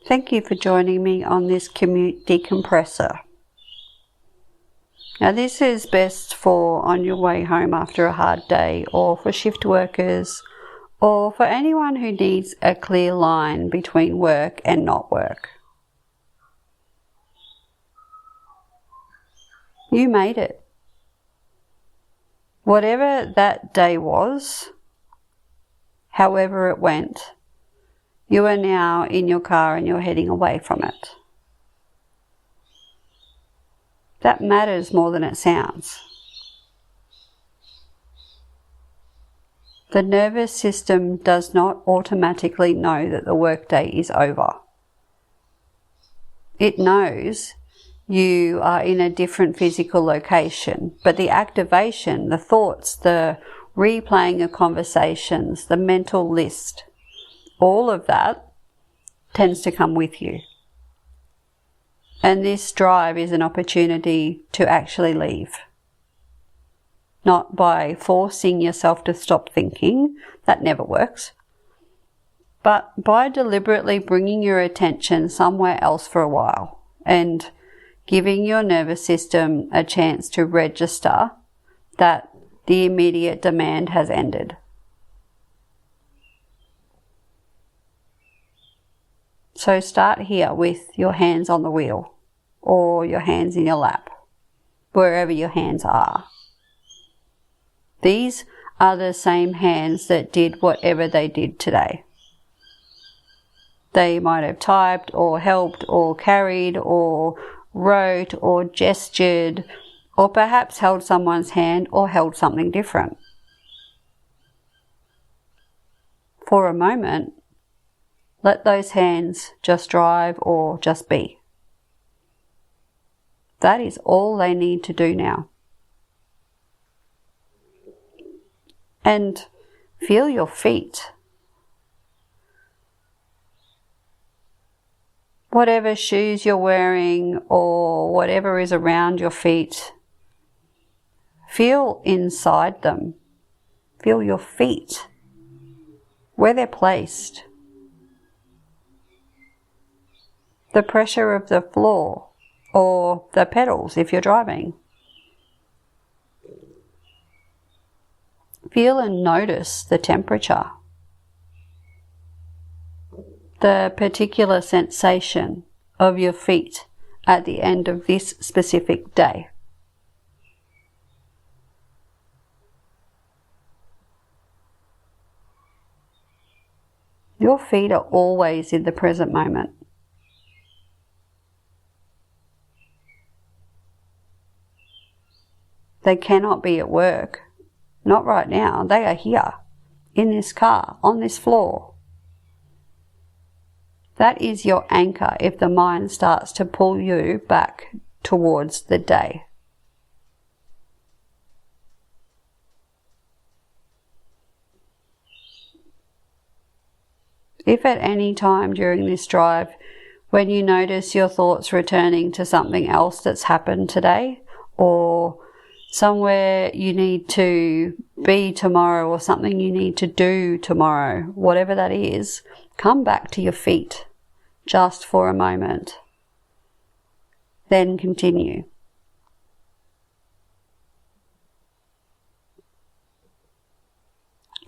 Thank you for joining me on this commute decompressor. Now this is best for on your way home after a hard day, or for shift workers, or for anyone who needs a clear line between work and not work. You made it. Whatever that day was, however it went, you are now in your car and you're heading away from it. That matters more than it sounds. The nervous system does not automatically know that the workday is over. It knows you are in a different physical location, but the activation, the thoughts, the replaying of conversations, the mental list, all of that tends to come with you. And this drive is an opportunity to actually leave. Not by forcing yourself to stop thinking, that never works, but by deliberately bringing your attention somewhere else for a while and giving your nervous system a chance to register that the immediate demand has ended. So start here with your hands on the wheel or your hands in your lap, wherever your hands are. These are the same hands that did whatever they did today. They might have typed or helped or carried or wrote or gestured or perhaps held someone's hand or held something different. For a moment, let those hands just drive or just be. That is all they need to do now. And feel your feet. Whatever shoes you're wearing or whatever is around your feet, feel inside them. Feel your feet, where they're placed. The pressure of the floor or the pedals if you're driving. Feel and notice the temperature, the particular sensation of your feet at the end of this specific day. Your feet are always in the present moment. They cannot be at work. Not right now. They are here, in this car, on this floor. That is your anchor if the mind starts to pull you back towards the day. If at any time during this drive, when you notice your thoughts returning to something else that's happened today, or somewhere you need to be tomorrow or something you need to do tomorrow, whatever that is, come back to your feet just for a moment. Then continue.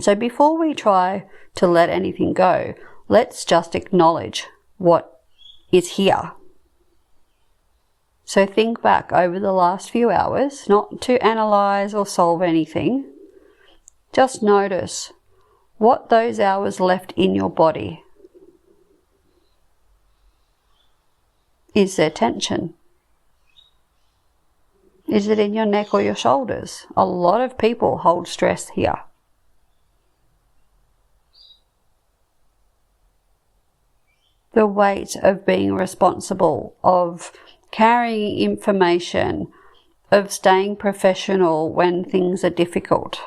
So before we try to let anything go, let's just acknowledge what is here. So think back over the last few hours, not to analyze or solve anything. Just notice what those hours left in your body. Is there tension? Is it in your neck or your shoulders? A lot of people hold stress here. The weight of being responsible, of carrying information, of staying professional when things are difficult.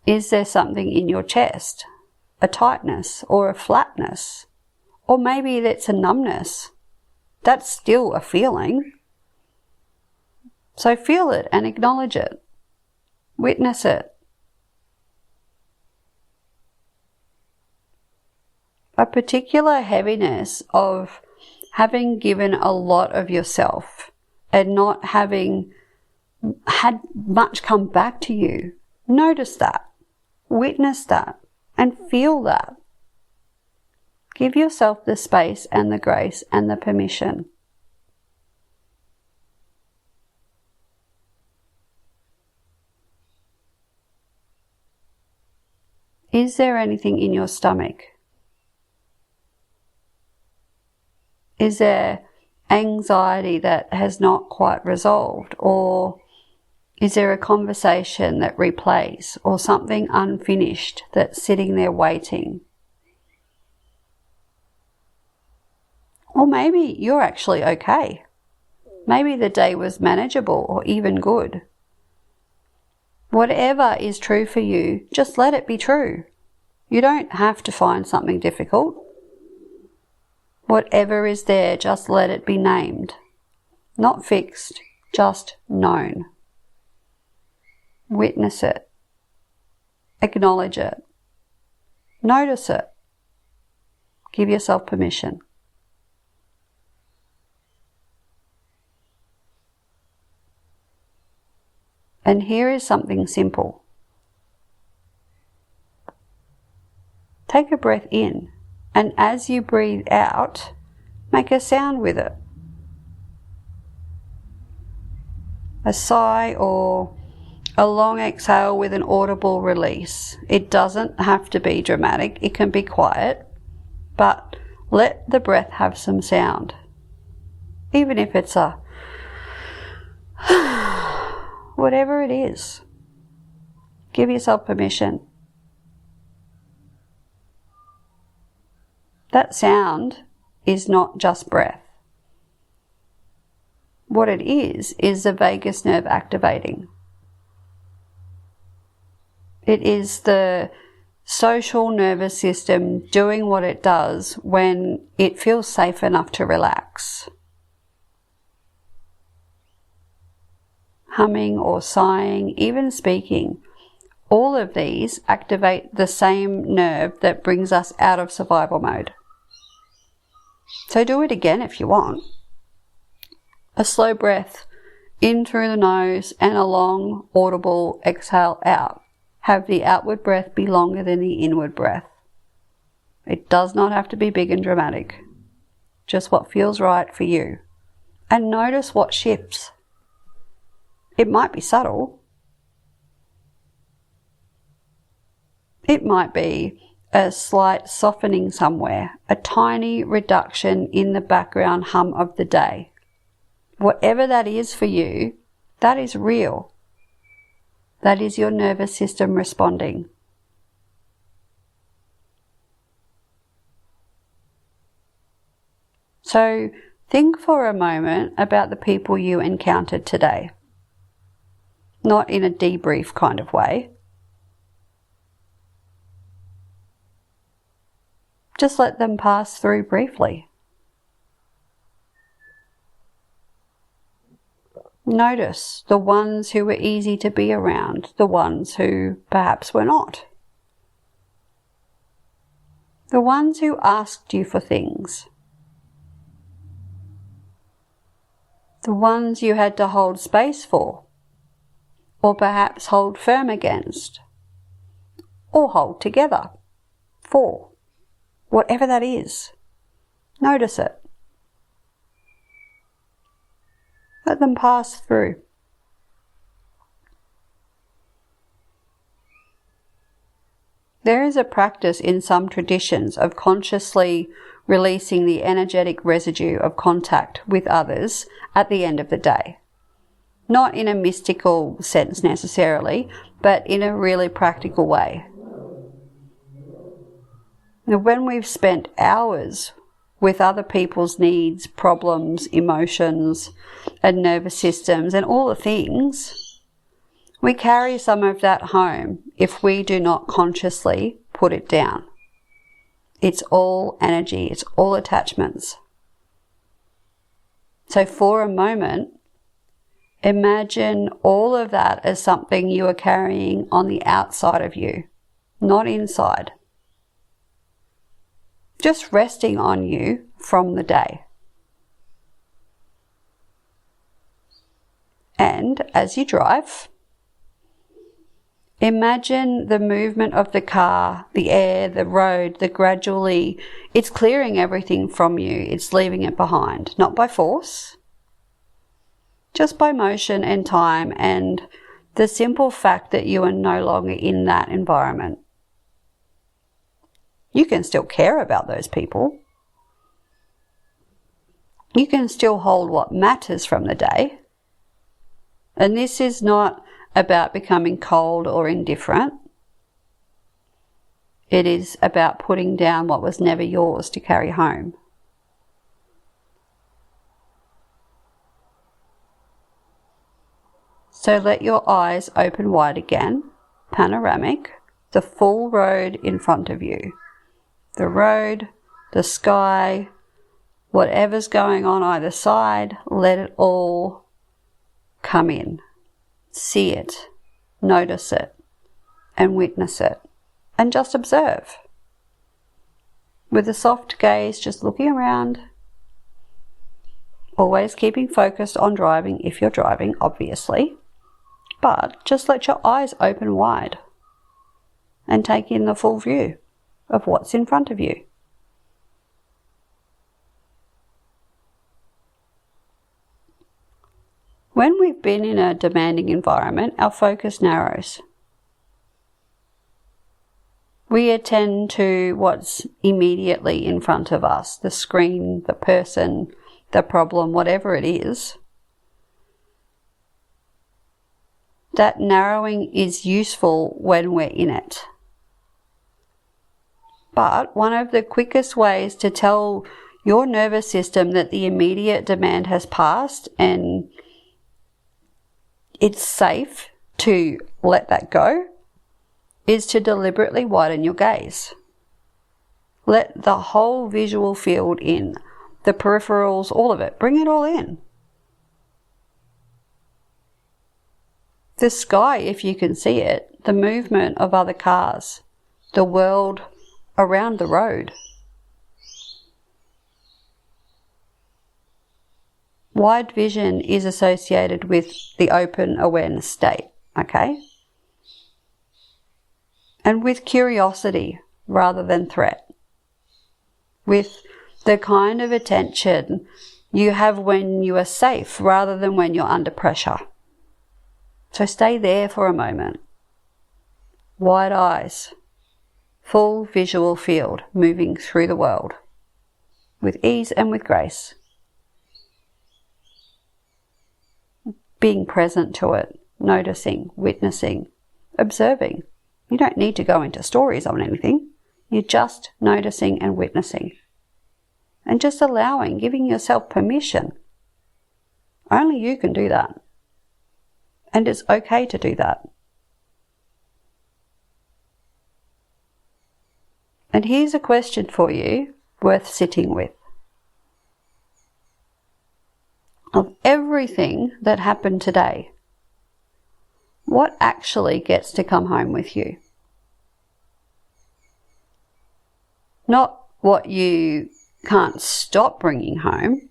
Is there something in your chest? A tightness or a flatness? Or maybe that's a numbness. That's still a feeling. So feel it and acknowledge it. Witness it. A particular heaviness of having given a lot of yourself and not having had much come back to you. Notice that. Witness that. And feel that. Give yourself the space and the grace and the permission. Is there anything in your stomach? Is there anxiety that has not quite resolved? Or is there a conversation that replays? Or something unfinished that's sitting there waiting? Or maybe you're actually okay. Maybe the day was manageable or even good. Whatever is true for you, just let it be true. You don't have to find something difficult. Whatever is there, just let it be named. Not fixed, just known. Witness it. Acknowledge it. Notice it. Give yourself permission. And here is something simple. Take a breath in, and as you breathe out, make a sound with it. A sigh or a long exhale with an audible release. It doesn't have to be dramatic, it can be quiet, but let the breath have some sound. Even if it's a whatever it is, give yourself permission. That sound is not just breath. What it is the vagus nerve activating. It is the social nervous system doing what it does when it feels safe enough to relax. Humming or sighing, even speaking. All of these activate the same nerve that brings us out of survival mode. So do it again if you want. A slow breath in through the nose and a long, audible exhale out. Have the outward breath be longer than the inward breath. It does not have to be big and dramatic. Just what feels right for you. And notice what shifts. It might be subtle. It might be a slight softening somewhere, a tiny reduction in the background hum of the day. Whatever that is for you, that is real. That is your nervous system responding. So think for a moment about the people you encountered today. Not in a debrief kind of way. Just let them pass through briefly. Notice the ones who were easy to be around, the ones who perhaps were not. The ones who asked you for things. The ones you had to hold space for, or perhaps hold firm against, or hold together for. Whatever that is, notice it. Let them pass through. There is a practice in some traditions of consciously releasing the energetic residue of contact with others at the end of the day. Not in a mystical sense necessarily, but in a really practical way. Now, when we've spent hours with other people's needs, problems, emotions, and nervous systems, and all the things, we carry some of that home if we do not consciously put it down. It's all energy, it's all attachments. So for a moment, Imagine all of that as something you are carrying on the outside of you, not inside. Just resting on you from the day. And as you drive, imagine the movement of the car, the air, the road, gradually, it's clearing everything from you. It's leaving it behind, not by force, just by motion and time and the simple fact that you are no longer in that environment. You can still care about those people. You can still hold what matters from the day. And this is not about becoming cold or indifferent. It is about putting down what was never yours to carry home. So let your eyes open wide again, panoramic, the full road in front of you. The road, the sky, whatever's going on either side, let it all come in. See it, notice it, and witness it, and just observe. With a soft gaze, just looking around, always keeping focused on driving if you're driving, obviously, but just let your eyes open wide and take in the full view of what's in front of you. When we've been in a demanding environment, our focus narrows. We attend to what's immediately in front of us, the screen, the person, the problem, whatever it is. That narrowing is useful when we're in it. But one of the quickest ways to tell your nervous system that the immediate demand has passed and it's safe to let that go is to deliberately widen your gaze. Let the whole visual field in, the peripherals, all of it. Bring it all in. The sky, if you can see it, the movement of other cars, the world around the road. Wide vision is associated with the open awareness state, okay? And with curiosity rather than threat. With the kind of attention you have when you are safe rather than when you're under pressure. So stay there for a moment. Wide eyes, full visual field moving through the world with ease and with grace. Being present to it, noticing, witnessing, observing. You don't need to go into stories on anything. You're just noticing and witnessing. And just allowing, giving yourself permission. Only you can do that. And it's okay to do that. And here's a question for you worth sitting with. Of everything that happened today, what actually gets to come home with you? Not what you can't stop bringing home,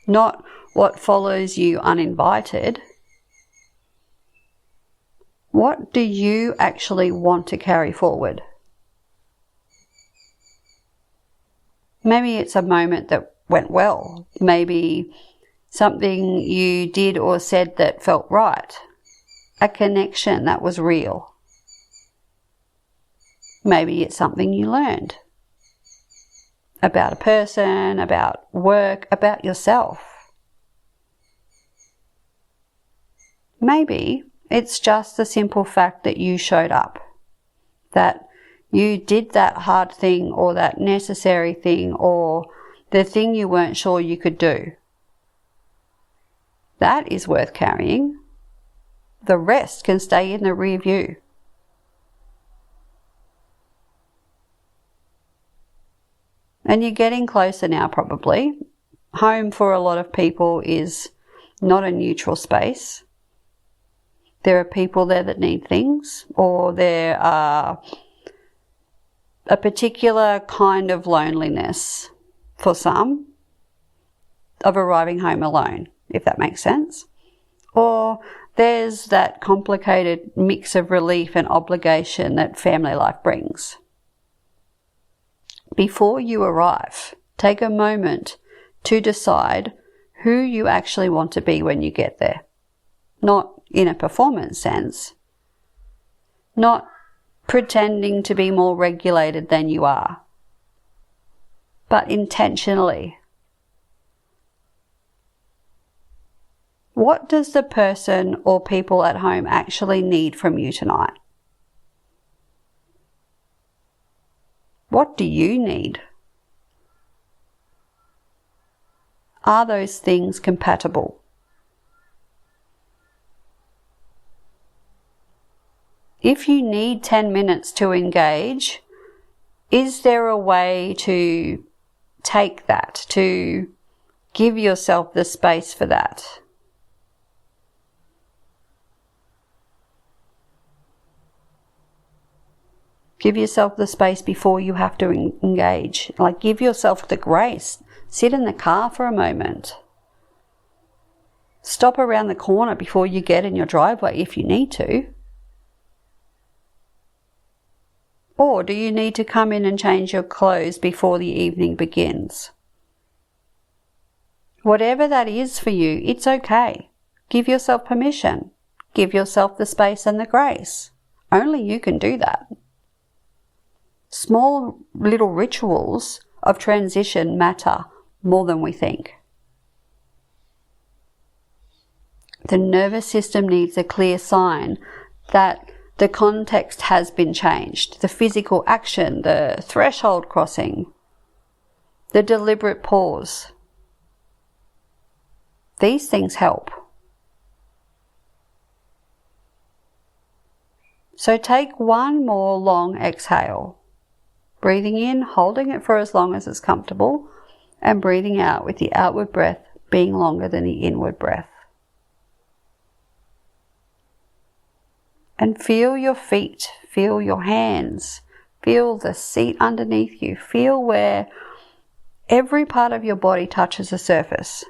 not what follows you uninvited. What do you actually want to carry forward? Maybe it's a moment that went well. Maybe something you did or said that felt right. A connection that was real. Maybe it's something you learned. About a person, about work, about yourself. Maybe it's just the simple fact that you showed up. That you did that hard thing or that necessary thing or the thing you weren't sure you could do. That is worth carrying. The rest can stay in the rear view. And you're getting closer now probably. Home for a lot of people is not a neutral space. There are people there that need things, or there are a particular kind of loneliness for some of arriving home alone, if that makes sense. Or there's that complicated mix of relief and obligation that family life brings. Before you arrive, take a moment to decide who you actually want to be when you get there. Not in a performance sense, not pretending to be more regulated than you are, but intentionally. What does the person or people at home actually need from you tonight? What do you need? Are those things compatible? If you need 10 minutes to engage, is there a way to take that, to give yourself the space for that? Give yourself the space before you have to engage. Like, give yourself the grace. Sit in the car for a moment. Stop around the corner before you get in your driveway if you need to. Or do you need to come in and change your clothes before the evening begins? Whatever that is for you, it's okay. Give yourself permission. Give yourself the space and the grace. Only you can do that. Small little rituals of transition matter more than we think. The nervous system needs a clear sign that the context has been changed. The physical action, the threshold crossing, the deliberate pause. These things help. So take one more long exhale. Breathing in, holding it for as long as it's comfortable, and breathing out with the outward breath being longer than the inward breath. And feel your feet, feel your hands, feel the seat underneath you, feel where every part of your body touches the surface.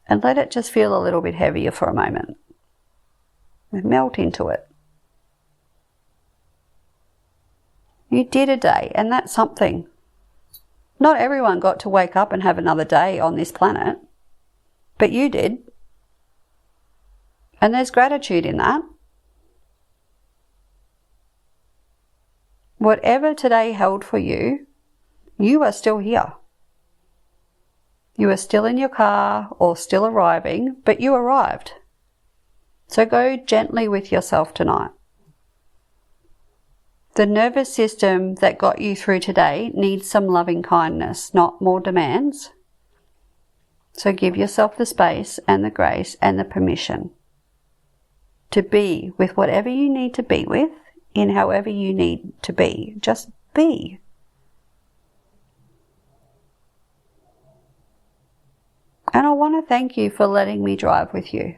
And let it just feel a little bit heavier for a moment. And melt into it. You did a day, and that's something. Not everyone got to wake up and have another day on this planet, but you did. And there's gratitude in that. Whatever today held for you, you are still here. You are still in your car or still arriving, but you arrived. So go gently with yourself tonight. The nervous system that got you through today needs some loving kindness, not more demands. So give yourself the space and the grace and the permission to be with whatever you need to be with, in however you need to be. Just be. And I want to thank you for letting me drive with you.